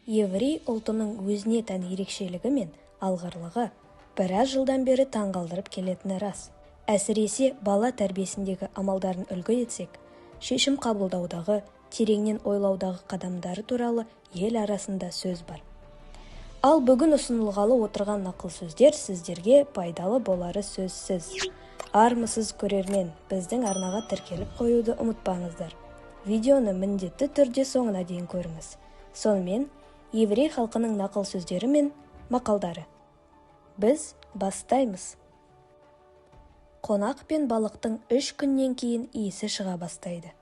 Еврей ұлтының өзіне тән ерекшелігі мен алғырлығы біраз жылдан бері таңғалдырып келетіні рас. Әсіресе бала тәрбиесіндегі амалдарын үлгі етсек, шешім қабылдаудағы, тереңнен ойлаудағы қадамдары туралы ел арасында сөз бар. Ал бүгін ұсынылғалы отырған нақыл сөздер сіздерге пайдалы болары сөзсіз. Армысыз көрермен, біздің арнаға тіркеліп қоюды ұмытпаңыздар. Видеоны міндетті түрде соңына дейін көріңіз. Сонымен, еврей халқының нақыл сөздері мен мақалдары. Біз бастаймыз. Қонақ пен балықтың 3 күннен кейін иісі шыға бастайды.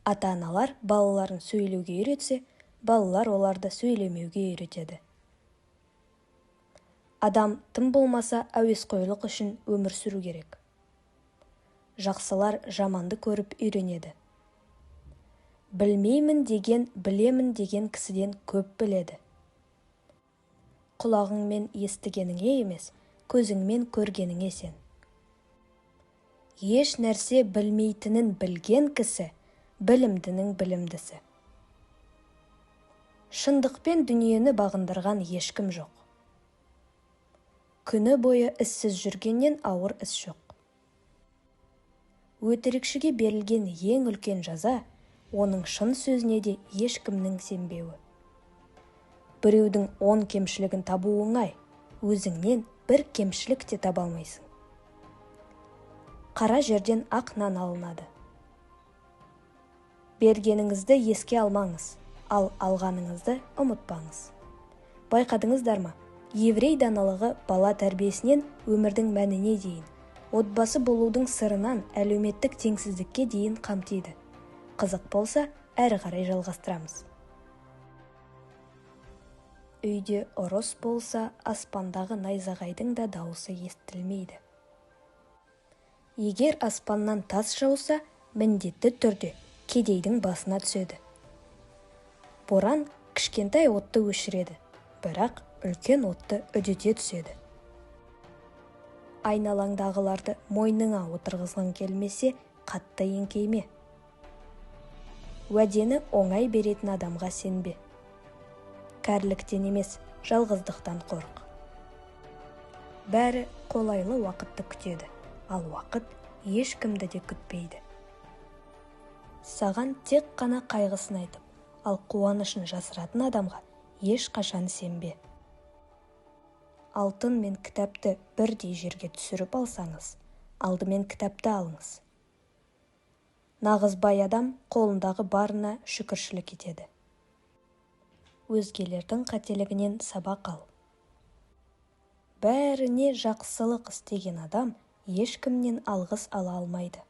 Ата-аналар балаларын сөйлеуге үйретсе, балалар оларды сөйлемеуге үйретеді. Адам тым болмаса әуесқойлық үшін өмір сүру керек. Жақсылар жаманды көріп үйренеді. Білмеймін деген, білемін деген кісіден көп біледі. Құлағыңмен естігеніңе емес, көзіңмен көргеніңе сен. Еш нәрсе білмейтінін білген кісі, білімдінің білімдісі. Шындықпен дүниені бағындырған ешкім жоқ. Күні бойы іссіз жүргеннен ауыр іс жоқ. Өтірікшіге берілген ең үлкен жаза, оның шын сөзіне де ешкімнің сенбеуі. Біреудің 10 кемшілігін табу оңай, өзіңнен бір кемшілік те таба алмайсың. Қара жерден ақ нан алынады. Бергеніңізді еске алмаңыз, ал алғаныңызды ұмытпаңыз. Байқадыңыздар ма? Еврей даналығы бала тәрбиесінен өмірдің мәніне дейін, отбасы болудың сырынан әлеуметтік теңсіздікке дейін қамтиды. Қызық болса, әрі қарай жалғастырамыз. Үйде ұрыс болса, аспандағы найзағайдың да дауысы естілмейді. Егер аспаннан тас жауса, міндетті түрде кедейдің басына түседі. Боран кішкентай отты өшіреді, бірақ үлкен отты үдете түседі. Айналаңдағыларды мойныңа отырғызғың келмесе, қатты еңкейме. Уәдені оңай беретін адамға сенбе. Кәріліктен емес, жалғыздықтан қорық. Бәрі қолайлы уақытты күтеді, ал уақыт ешкімді де күтпейді. Саған тек қана қайғысын айтып, ал қуанышын жасыратын адамға ешқашан сенбе. Алтын мен кітапты бірдей жерге түсіріп алсаңыз, алдымен кітапты алыңыз. Нағыз бай адам қолындағы барына шүкіршілік етеді. Өзгелердің қателігінен сабақ ал. Бәріне жақсылық істеген адам ешкімнен алғыс ала алмайды.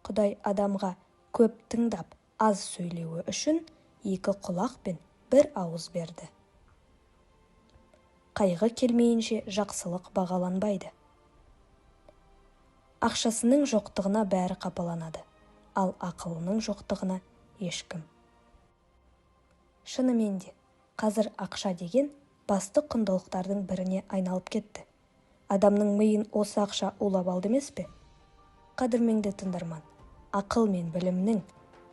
Құдай адамға көп тыңдап, аз сөйлеуі үшін 2 құлақ пен 1 ауыз берді. Қайғы келмейінше жақсылық бағаланбайды. Ақшасының жоқтығына бәрі қапаланады, ал ақылының жоқтығына ешкім. Шынымен де, қазір ақша деген басты құндылықтардың біріне айналып кетті. Адамның миын осы ақша улап алды емес пе? Қадірменді тыңдарман, ақыл мен білімнің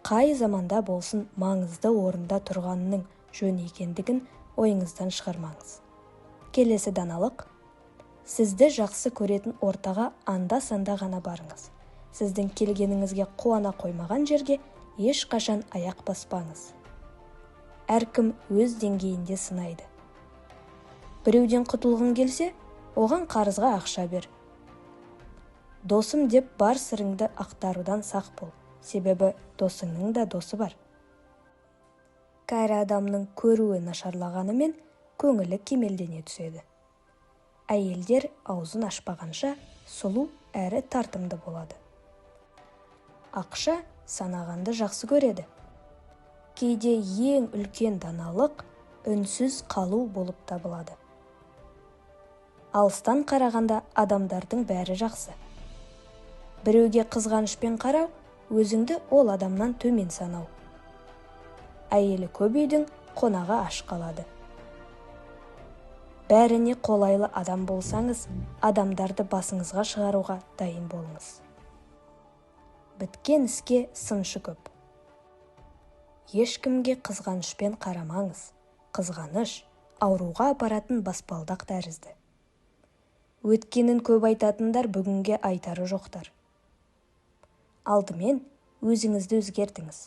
қай заманда болсын маңызды орында тұрғанының жөн екендігін ойыңыздан шығармаңыз. Келесі даналық: сізді жақсы көретін ортаға анда-санда ғана барыңыз. Сіздің келгеніңізге қуана қоймаған жерге ешқашан аяқ баспаңыз. Әркім өз деңгейінде сынайды. Біреуден құтылғың келсе, оған қарызға ақша бер. Досым деп бар сырыңды ақтарудан сақ бол, себебі досыңның да досы бар. Кәрі адамның көруі нашарлағанымен көңілі кемелдене түседі. Әйелдер аузын ашпағанша сұлу әрі тартымды болады. Ақша санағанды жақсы көреді. Кейде ең үлкен даналық үнсіз қалу болып табылады. Алыстан қарағанда адамдардың бәрі жақсы. Біреуге қызғанышпен қарау, өзіңді ол адамнан төмен санау. Әйелі көп үйдің қонағы аш қалады. Бәріне қолайлы адам болсаңыз, адамдарды басыңызға шығаруға дайын болыңыз. Біткен іске сыншы көп. ешкімге қызғанышпен қарамаңыз. Қызғаныш ауруға апаратын баспалдақ тәрізді. Өткенін көп айтатындар бүгінге айтары жоқтар. Алдымен өзіңізді өзгертіңіз.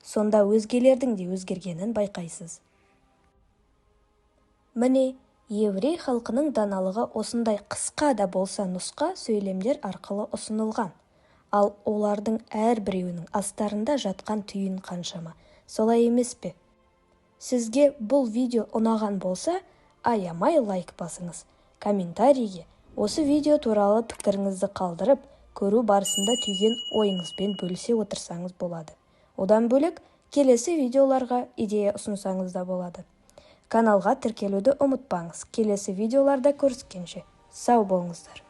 Сонда өзгелердің де өзгергенін байқайсыз. Міне, еврей халқының даналығы осындай қысқа да болса нұсқа сөйлемдер арқылы ұсынылған. Ал олардың әрбіреуінің астарында жатқан түйін қаншама. Солай емес пе? Сізге бұл видео ұнаған болса, аямай лайк басыңыз. Комментарийге осы видео туралы пікіріңізді қалдырып, көру барысында түйген ойыңызбен бөлісе отырсаңыз болады. Одан бөлек, келесі видеоларға идея ұсынсаңыз да болады. Каналға тіркелуді ұмытпаңыз. Келесі видеоларда көріскенше сау болыңыздар.